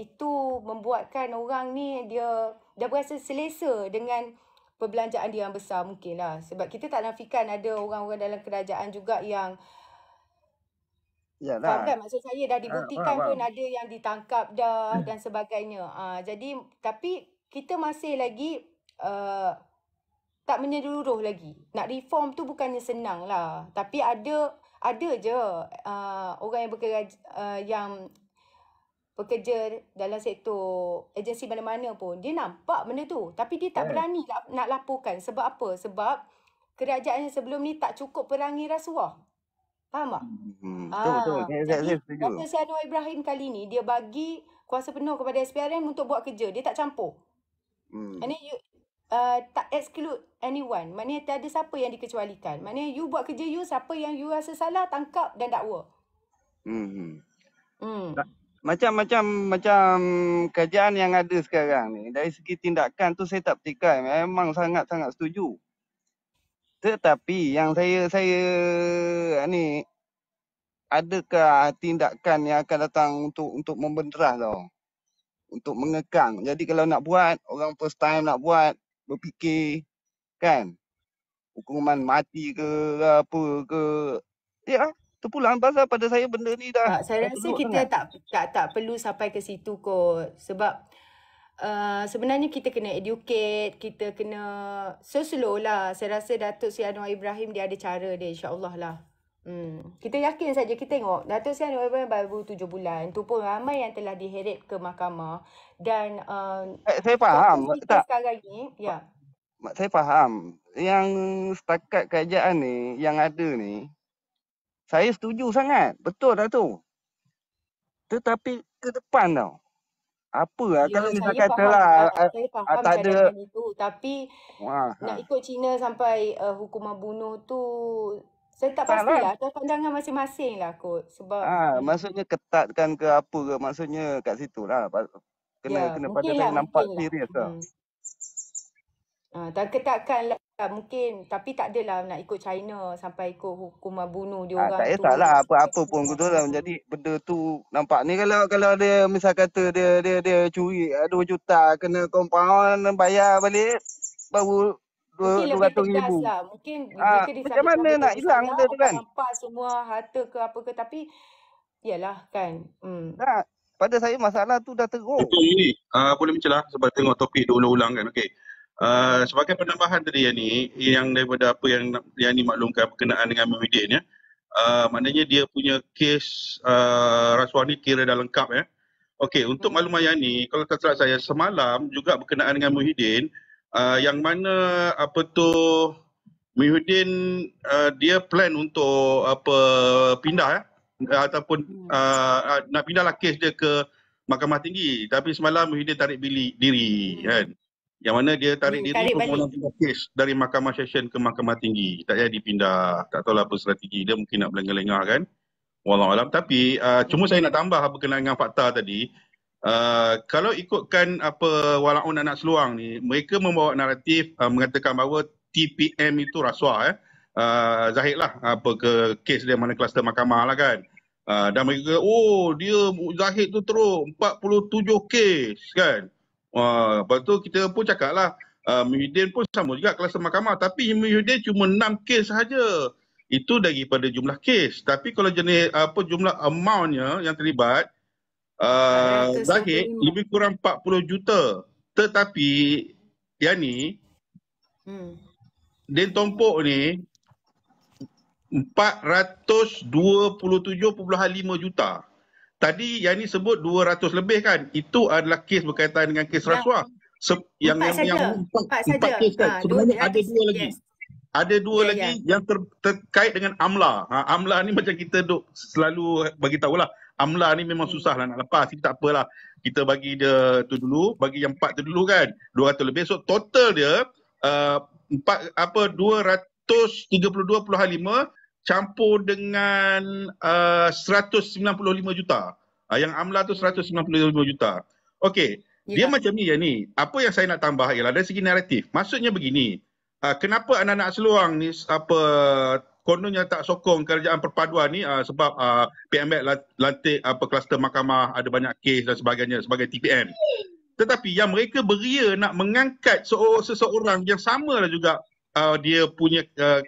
itu membuatkan orang ni dia dah berasa selesa dengan perbelanjaan dia yang besar mungkin lah. Sebab kita tak nafikan ada orang-orang dalam kerajaan juga yang faham kan maksud saya, dah dibuktikan pun ada yang ditangkap dah dan sebagainya. Jadi tapi kita masih lagi tak menyeluruh lagi. Nak reform tu bukannya senang lah. Tapi ada je orang yang bekerja dalam sektor agensi mana-mana pun dia nampak benda tu, tapi dia tak berani nak laporkan. Sebab apa? Sebab kerajaan yang sebelum ni tak cukup perangi rasuah. Faham tak? Betul. Saya Jadi setuju. Datuk Seri Anwar Ibrahim kali ni dia bagi kuasa penuh kepada SPRM untuk buat kerja. Dia tak campur. And then you tak exclude anyone. Maknanya tiada siapa yang dikecualikan. Maknanya you buat kerja you, siapa yang you rasa salah, tangkap dan dakwa. Macam kerajaan yang ada sekarang ni, dari segi tindakan tu saya tak petikai. Memang sangat-sangat setuju. Tetapi yang saya ni, adakah tindakan yang akan datang untuk membenderah tau, untuk mengekang. Jadi kalau nak buat, orang first time nak buat, berfikir kan, hukuman mati ke apa ke, ya terpulang. Pasal pada saya benda ni dah Saya rasa kita tak perlu sampai ke situ kot. Sebab sebenarnya kita kena educate, kita kena slow lah. Saya rasa Datuk Seri Anwar Ibrahim dia ada cara dia, insya-Allah lah. Kita yakin saja, kita tengok Datuk Seri Anwar Ibrahim baru 7 bulan. Tu pun ramai yang telah diheret ke mahkamah. Dan saya faham tak sekarang ni, ya. Saya faham. Yang setakat kerajaan ni yang ada ni, saya setuju sangat. Betul dah tu. Tetapi ke depan tau, apa lah kalau misal katalah saya faham tak ada cadangan itu, tapi nak ikut Cina sampai hukuman bunuh tu saya tak pastilah. Atas pandangan masing-masing lah kot. Sebab maksudnya ketatkan ke apa ke, maksudnya kat situ lah. Kena pada saya nampak serius tau. Tak ketatkan lah mungkin, tapi tak adalah nak ikut China sampai ikut hukuman bunuh dia orang tak tu. kisahlah apa-apa pun betul lah. Jadi benda tu nampak ni, kalau dia misal kata dia curi 2 juta, kena compound bayar balik baru mungkin lebih tegas lah. Mungkin jika macam mana nak hilang benda tu kan, nampak semua harta ke apa ke, tapi yalah kan. Pada saya masalah tu dah teruk. Ini boleh mencelah sebab tengok topik diulang-ulang kan. Okey. Sebagai penambahan tadi yang daripada apa yang dimaklumkan berkenaan dengan Muhyiddin ya. Maknanya dia punya kes rasuah ni kira dah lengkap ya. Okey, untuk makluman yang ni, kalau tak salah saya semalam juga berkenaan dengan Muhyiddin, yang mana Muhyiddin dia plan untuk pindah ataupun nak pindahlah kes dia ke Mahkamah Tinggi, tapi semalam Muhyiddin tarik diri kan. Yang mana dia tarik diri permohonan pindah kes dari Mahkamah Session ke Mahkamah Tinggi. Tak jadi pindah. Tak tahulah apa strategi dia, mungkin nak berlengah-lengah kan. Wallahualam. Tapi cuma saya nak tambah berkenaan dengan fakta tadi. Kalau ikutkan walaun anak seluang ni, mereka membawa naratif mengatakan bahawa TPM itu rasuah Zahid lah ke kes dia mana kluster mahkamah lah kan. Dan mereka dia Zahid tu teruk 47 kes kan. Lepas tu kita pun cakap lah, Muhyiddin pun sama juga kluster mahkamah, tapi Muhyiddin cuma 6 kes sahaja. Itu daripada jumlah kes. Tapi kalau jenis jumlah amountnya yang terlibat, Zahid lebih kurang 40 juta. Tetapi yang ni Din Tompok ni 427.5 juta. Tadi yang ni sebut 200 lebih kan. Itu adalah kes berkaitan dengan kes rasuah. Empat kes kan. Sebenarnya ada 2 lagi. Ada 2 lagi yang terkait dengan AMLA. AMLA ni macam kita selalu bagi tahulah. AMLA ni memang susah lah nak lepas. Kita tak apalah. Kita bagi dia tu dulu, bagi yang 4 tu dulu kan. 200 lebih. So total dia 232.5 campur dengan 195 juta. Yang AMLA tu 195 juta. Okey, dia macam ni ni. Apa yang saya nak tambah ialah dari segi naratif. Maksudnya begini. Kenapa anak-anak seluang ni kononnya tak sokong kerajaan perpaduan ni sebab PMX lantik kluster mahkamah, ada banyak kes dan sebagainya sebagai TPM. Tetapi yang mereka beria nak mengangkat seseorang yang samalah juga dia punya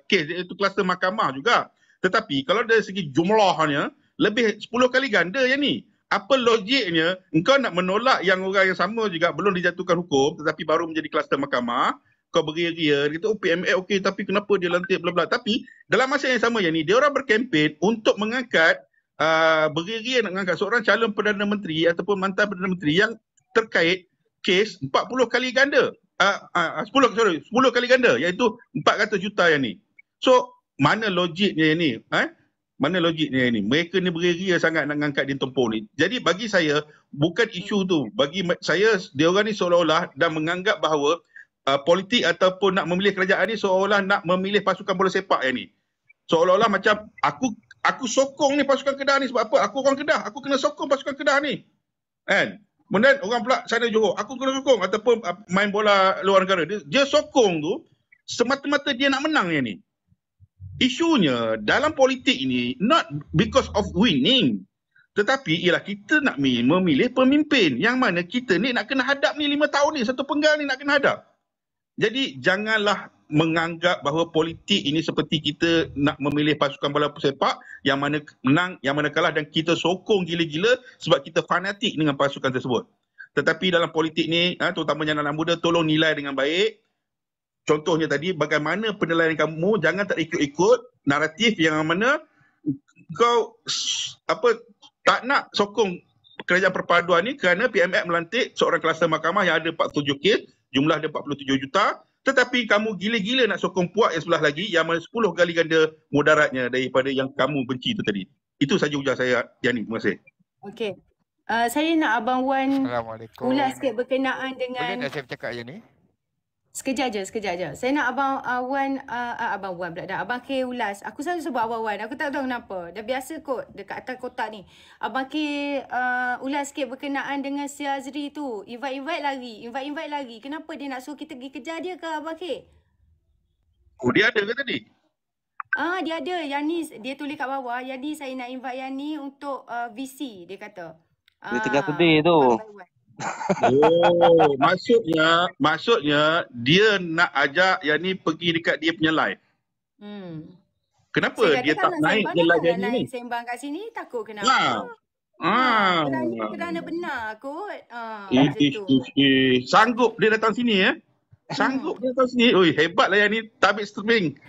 kes, iaitu kluster mahkamah juga. Tetapi kalau dari segi jumlahnya lebih 10 kali ganda yang ni. Apa logiknya engkau nak menolak yang orang yang sama juga belum dijatuhkan hukum tetapi baru menjadi kluster mahkamah, kau beria-ria dia kata PMX okey tapi kenapa dia lantik bla bla. Tapi dalam masa yang sama yang ni dia orang berkempen untuk mengangkat beria-ria nak mengangkat seorang calon Perdana Menteri ataupun mantan Perdana Menteri yang terkait kes 40 kali ganda. 10 kali ganda, iaitu 400 juta yang ni. So, mana logiknya ni? Mana logiknya ni? Mereka ni beria sangat nak ngangkat Din Tompong ni. Jadi bagi saya, bukan isu tu. Bagi saya, diorang ni seolah-olah dan menganggap bahawa politik ataupun nak memilih kerajaan ni seolah nak memilih pasukan bola sepak yang ni. Seolah-olah macam aku sokong ni pasukan Kedah ni sebab apa? Aku orang Kedah, aku kena sokong pasukan Kedah ni. Kan? Kemudian orang pula sana Johor, aku kena sokong ataupun main bola luar negara. Dia sokong tu semata-mata dia nak menang yang ni. Isunya dalam politik ini not because of winning, tetapi ialah kita nak memilih pemimpin yang mana kita ni nak kena hadap ni 5 tahun ni, satu penggal ni nak kena hadap. Jadi janganlah menganggap bahawa politik ini seperti kita nak memilih pasukan bola sepak yang mana menang, yang mana kalah dan kita sokong gila-gila sebab kita fanatik dengan pasukan tersebut. Tetapi dalam politik ni, terutamanya anak muda, tolong nilai dengan baik. Contohnya tadi, bagaimana penilaian kamu, jangan tak ikut-ikut naratif yang mana kau tak nak sokong kerajaan perpaduan ni kerana PMF melantik seorang kluster mahkamah yang ada 47 kes, jumlah dia 47 juta, tetapi kamu gila-gila nak sokong puak yang sebelah lagi yang mana 10 kali ganda mudaratnya daripada yang kamu benci itu tadi. Itu saja ujar saya, Yani. Terima kasih. Okey. Saya nak Abang Wan Assalamualaikum. ulas sikit berkenaan dengan... Boleh tak saya bercakap je ni? Sekejap je. Saya nak Abang Wan pula dah. Abang K ulas. Aku selalu sebut Abang Wan. Aku tak tahu kenapa. Dah biasa kot dekat atas kotak ni. Abang K ulas sikit berkenaan dengan si Azri tu. Invite lagi. Kenapa dia nak suruh kita pergi kejar dia ke Abang K? Oh, dia ada ke tadi? Dia ada. Yang ni dia tulis kat bawah. Yang ni saya nak invite yang ni untuk VC dia kata. Dia tengah sedih tu. Oh, maksudnya dia nak ajak yang ni pergi dekat dia punya live. Kenapa dia tak naik ke live yang ni? Sembang kat sini takut kenapa? Kerana benar kot. Sanggup dia datang sini Sanggup dia datang sini. Oi, hebatlah yang ni tabik streaming.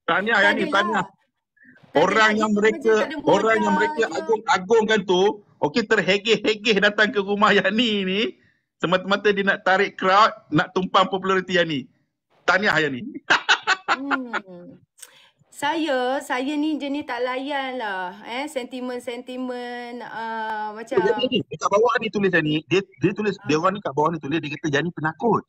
Tahniah yang ni, tahniah. Orang yang mereka agung-agungkan tu, okey, terhegeh-hegeh datang ke rumah Yani ni semata-mata dia nak tarik crowd, nak tumpang populariti Yani. Tahniah Yani. Saya ni jenis tak layan lah sentimen-sentimen macam kat bawah ni tulis Yani, dia tulis dia orang ni kat bawah ni tulis dia kata Yani penakut.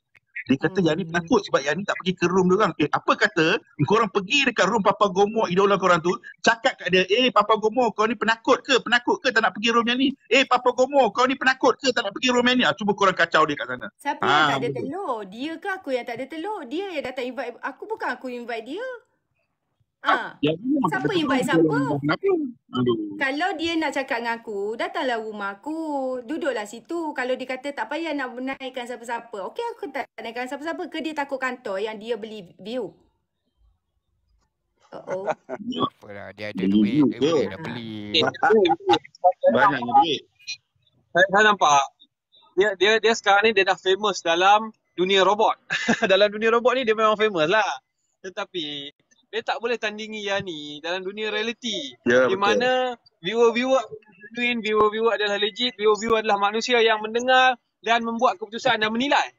Dia kata Yani penakut sebab Yani tak pergi ke room diorang. Apa kata korang pergi dekat room Papa Gomo idola korang tu, cakap kat dia, Papa Gomo kau ni penakut ke tak nak pergi room yang ni? Papa Gomo kau ni penakut ke tak nak pergi room yang ni? Cuba korang kacau dia kat sana. Siapa yang tak ada telur? Dia ke aku yang tak ada telur? Dia yang datang invite aku, bukan aku invite dia. Siapa invite siapa? Kalau dia nak cakap dengan aku, datanglah rumah aku, duduklah situ. Kalau dia kata tak payah nak naikkan siapa-siapa, okey, aku tak naikkan siapa-siapa. Ke dia takut kantor yang dia beli view? Apalah, dia ada duit, dia boleh nak beli. Banyaknya duit. Saya nampak dia sekarang ni dia dah famous dalam dunia robot. Dalam dunia robot ni dia memang famous lah. Tetapi dia tak boleh tandingi Yani dalam dunia reality. Di mana viewer-viewer adalah legit, viewer-viewer adalah manusia yang mendengar dan membuat keputusan dan menilai.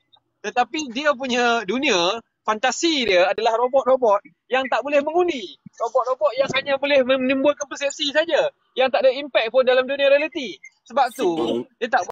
Tetapi dia punya dunia, fantasi dia adalah robot-robot yang tak boleh mengundi. Robot-robot yang hanya boleh menimbulkan persepsi saja, yang tak ada impact pun dalam dunia reality. Sebab tu dia tak